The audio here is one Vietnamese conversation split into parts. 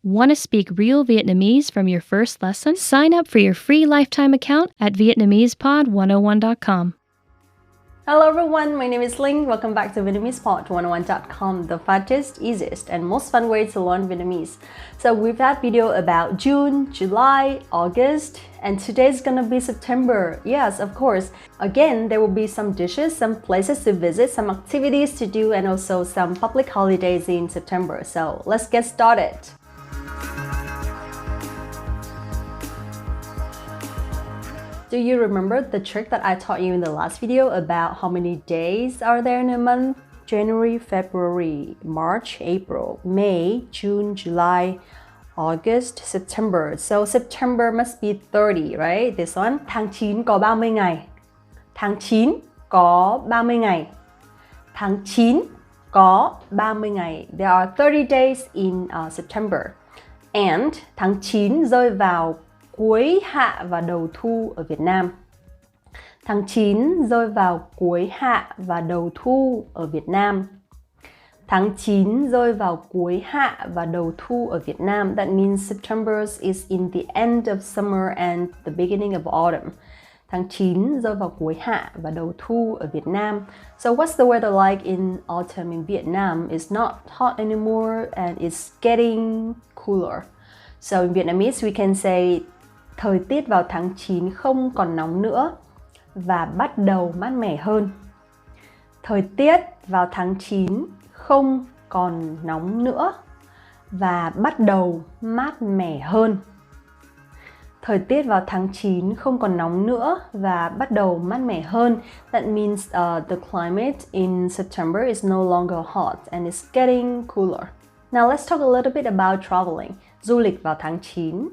Want to speak real Vietnamese from your first lesson? Sign up for your free lifetime account at Vietnamesepod101.com. Hello everyone, my name is Linh. Welcome back to Vietnamesepod101.com, the fastest, easiest, and most fun way to learn Vietnamese. So we've had video about June, July, August, and today's gonna be September. Yes, of course. Again, there will be some dishes, some places to visit, some activities to do, and also some public holidays in September. So let's get started. Do you remember the trick that I taught you in the last video about how many days are there in a month? January, February, March, April, May, June, July, August, September. So September must be 30, right? This one. Tháng 9 có 30 ngày. Tháng 9 có 30 ngày. Tháng 9 có 30 ngày. There are 30 days in September. And tháng 9 rơi vào cuối hạ và đầu thu ở Việt Nam. Tháng 9 rơi vào cuối hạ và đầu thu ở Việt Nam. Tháng 9 rơi vào cuối hạ và đầu thu ở Việt Nam. That means September is in the end of summer and the beginning of autumn. Tháng 9 rơi vào cuối hạ và đầu thu ở Việt Nam. So what's the weather like in autumn in Vietnam? It's not hot anymore and it's getting cooler. So in Vietnamese we can say thời tiết vào tháng 9 không còn nóng nữa và bắt đầu mát mẻ hơn. Thời tiết vào tháng 9 không còn nóng nữa và bắt đầu mát mẻ hơn. Thời tiết vào tháng 9 không còn nóng nữa và bắt đầu mát mẻ hơn. That means the climate in September is no longer hot and it's getting cooler. Now let's talk a little bit about traveling. Du lịch vào tháng 9.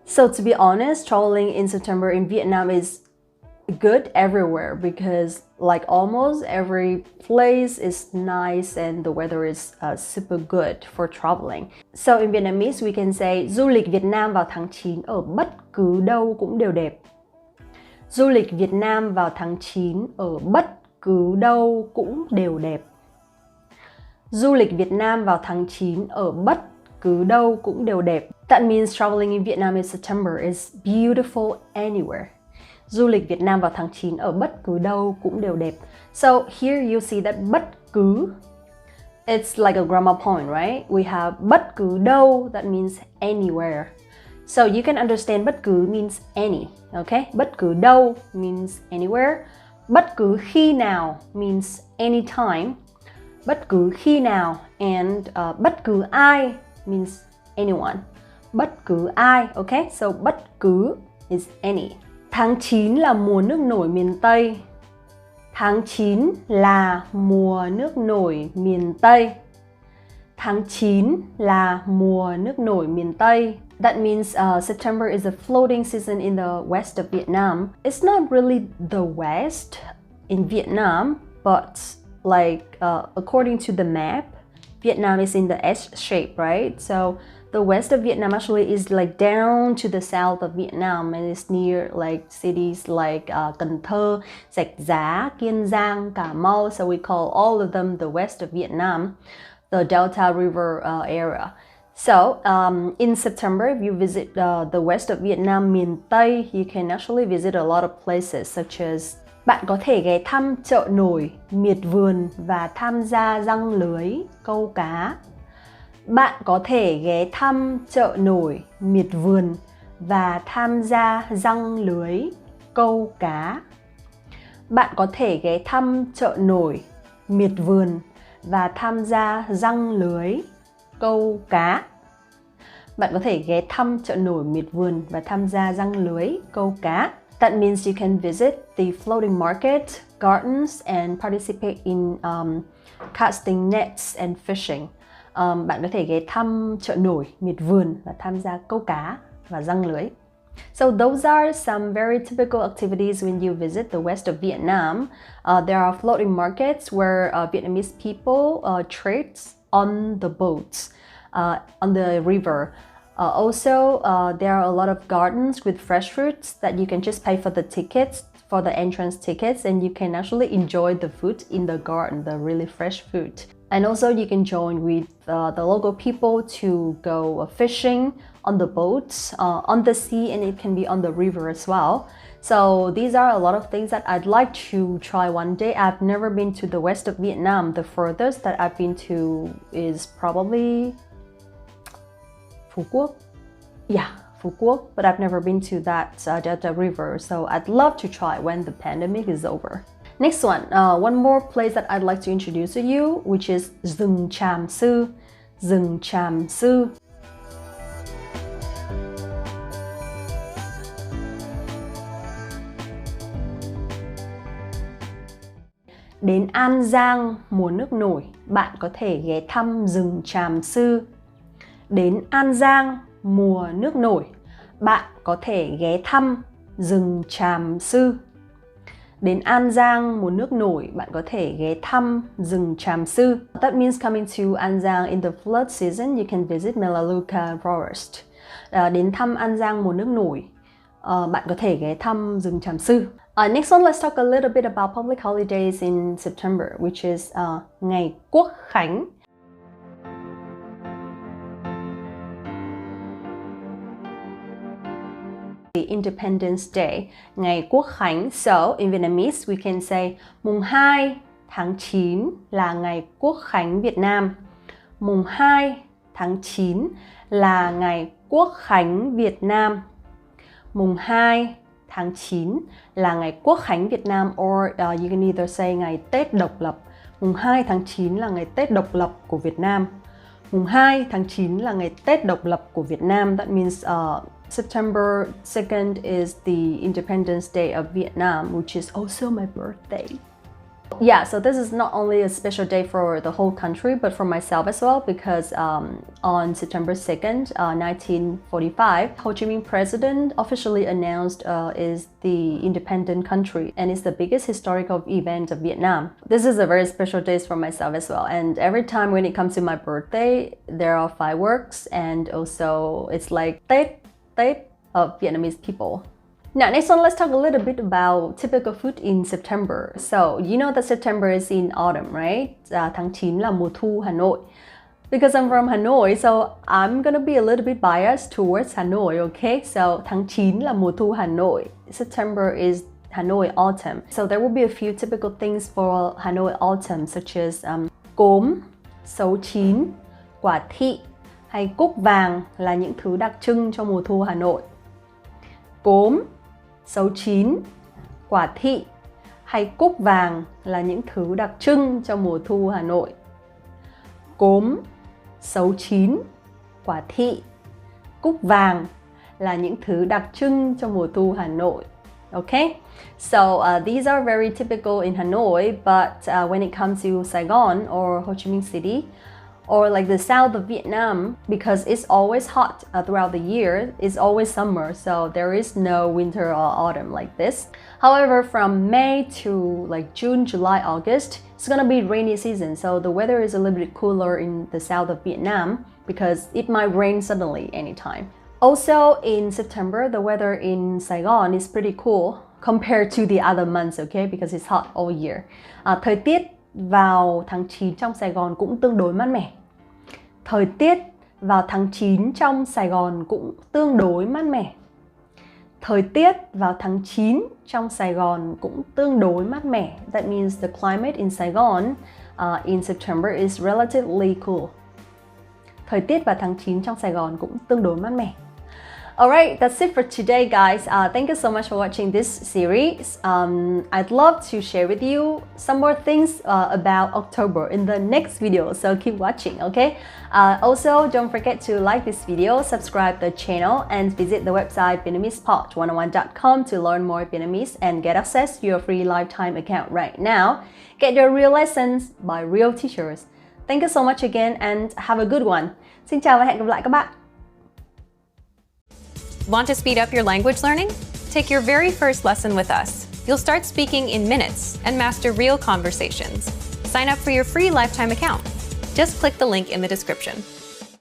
So to be honest, traveling in September in Vietnam is good everywhere because like almost every place is nice and the weather is super good for traveling. So in Vietnamese we can say du lịch Việt Nam vào tháng 9 ở bất cứ đâu cũng đều đẹp. Du lịch Việt Nam vào tháng 9 ở bất cứ đâu cũng đều đẹp. Du lịch Việt Nam vào tháng 9 ở bất cứ đâu cũng đều đẹp. That means traveling in Vietnam in September is beautiful anywhere. Du lịch Việt Nam vào tháng 9 ở bất cứ đâu cũng đều đẹp. So here you see that bất cứ, it's like a grammar point, right? We have bất cứ đâu, that means anywhere. So you can understand bất cứ means any, okay? Bất cứ đâu means anywhere. Bất cứ khi nào means anytime. Bất cứ khi nào and bất cứ ai means anyone. Bất cứ ai, okay? So bất cứ is any. Tháng 9 là mùa nước nổi miền Tây. Tháng 9 là mùa nước nổi miền Tây. Tháng 9 là mùa nước nổi miền Tây. That means September is a floating season in the west of Vietnam. It's not really the west in Vietnam, but like according to the map, Vietnam is in the S shape, right? So the west of Vietnam actually is like down to the south of Vietnam and it's near like cities like Cần Thơ, Rạch Giá, Kiên Giang, Cà Mau. So we call all of them the west of Vietnam, the Delta River area. So in September, if you visit the west of Vietnam, miền Tây, you can actually visit a lot of places such as bạn có thể ghé thăm chợ nổi, miệt vườn và tham gia giăng lưới, câu cá. Bạn có thể ghé thăm chợ nổi, miệt vườn và tham gia giăng lưới, câu cá. Bạn có thể ghé thăm chợ nổi, miệt vườn và tham gia giăng lưới, câu cá. Bạn có thể ghé thăm chợ nổi, miệt vườn và tham gia giăng lưới, câu cá. That means you can visit the floating market, gardens, and participate in casting nets and fishing. Bạn có thể ghé thăm chợ nổi, miệt vườn và tham gia câu cá và giăng lưới. So those are some very typical activities when you visit the west of Vietnam. There are floating markets where Vietnamese people trade on the boats on the river. Also, there are a lot of gardens with fresh fruits that you can just pay for the tickets for the entrance tickets, and you can actually enjoy the food in the garden, the really fresh food. And also you can join with the local people to go fishing on the boats, on the sea, and it can be on the river as well. So these are a lot of things that I'd like to try one day. I've never been to the west of Vietnam. The furthest that I've been to is probably Phú Quốc. Yeah, Phú Quốc, but I've never been to that Delta River. So I'd love to try when the pandemic is over. Next one more place that I'd like to introduce to you, which is rừng Tràm Sư. Rừng Tràm Sư. Đến An Giang mùa nước nổi, bạn có thể ghé thăm rừng Tràm Sư. Đến An Giang mùa nước nổi, bạn có thể ghé thăm rừng Tràm Sư. Đến An Giang mùa nước nổi, bạn có thể ghé thăm rừng Tràm Sư. That means coming to An Giang in the flood season, you can visit Melaleuca Forest. Đến thăm An Giang mùa nước nổi, bạn có thể ghé thăm rừng Tràm Sư. Next one, let's talk a little bit about public holidays in September, which is Ngày Quốc Khánh. The Independence Day, Ngày Quốc Khánh. So in Vietnamese we can say mùng 2 tháng 9 là Ngày Quốc Khánh Việt Nam. Mùng 2 tháng 9 là Ngày Quốc Khánh Việt Nam. Mùng 2 tháng 9 là Ngày Quốc Khánh Việt Nam, or you can either say Ngày Tết Độc lập. Mùng 2 tháng 9 là Ngày Tết Độc lập của Việt Nam. Mùng 2 tháng 9 là Ngày Tết Độc lập của Việt Nam. That means September 2nd is the Independence Day of Vietnam, which is also my birthday. Yeah, so this is not only a special day for the whole country, but for myself as well, because on September 2nd, 1945, Ho Chi Minh president officially announced is the independent country, and it's the biggest historical event of Vietnam. This is a very special day for myself as well, and every time when it comes to my birthday, there are fireworks, and also it's like Tết of Vietnamese people. Now, next one, let's talk a little bit about typical food in September. So, you know that September is in autumn, right? Tháng 9 là mùa thu Hà Nội. Because I'm from Hanoi, so I'm gonna be a little bit biased towards Hanoi, okay? So, tháng 9 là mùa thu Hà Nội. September is Hanoi autumn. So, there will be a few typical things for Hanoi autumn, such as cốm, sấu chín, quả thị, hay cúc vàng là những thứ đặc trưng cho mùa thu Hà Nội. Cốm, sấu chín, quả thị hay cúc vàng là những thứ đặc trưng cho mùa thu Hà Nội. Cốm, sấu chín, quả thị, cúc vàng là những thứ đặc trưng cho mùa thu Hà Nội. Okay, so these are very typical in Hanoi, but when it comes to Saigon or Ho Chi Minh City, or like the south of Vietnam, because it's always hot throughout the year, it's always summer, so there is no winter or autumn like this. However, from May to like June, July, August, it's gonna be rainy season, so the weather is a little bit cooler in the south of Vietnam because it might rain suddenly anytime. Also in September, the weather in Saigon is pretty cool compared to the other months, okay, because it's hot all year. Thời tiết vào tháng 9 trong Sài Gòn cũng tương đối mát mẻ. Thời tiết vào tháng 9 trong Sài Gòn cũng tương đối mát mẻ. Thời tiết vào tháng 9 trong Sài Gòn cũng tương đối mát mẻ. That means the climate in Saigon in September is relatively cool. Thời tiết vào tháng 9 trong Sài Gòn cũng tương đối mát mẻ. Alright, that's it for today, guys. Thank you so much for watching this series. I'd love to share with you some more things about October in the next video, so keep watching, okay? Also, don't forget to like this video, subscribe the channel, and visit the website VietnamesePod101.com to learn more Vietnamese and get access to your free lifetime account right now. Get your real lessons by real teachers. Thank you so much again and have a good one. Xin chào và hẹn gặp lại các bạn. Want to speed up your language learning? Take your very first lesson with us. You'll start speaking in minutes and master real conversations. Sign up for your free lifetime account. Just click the link in the description.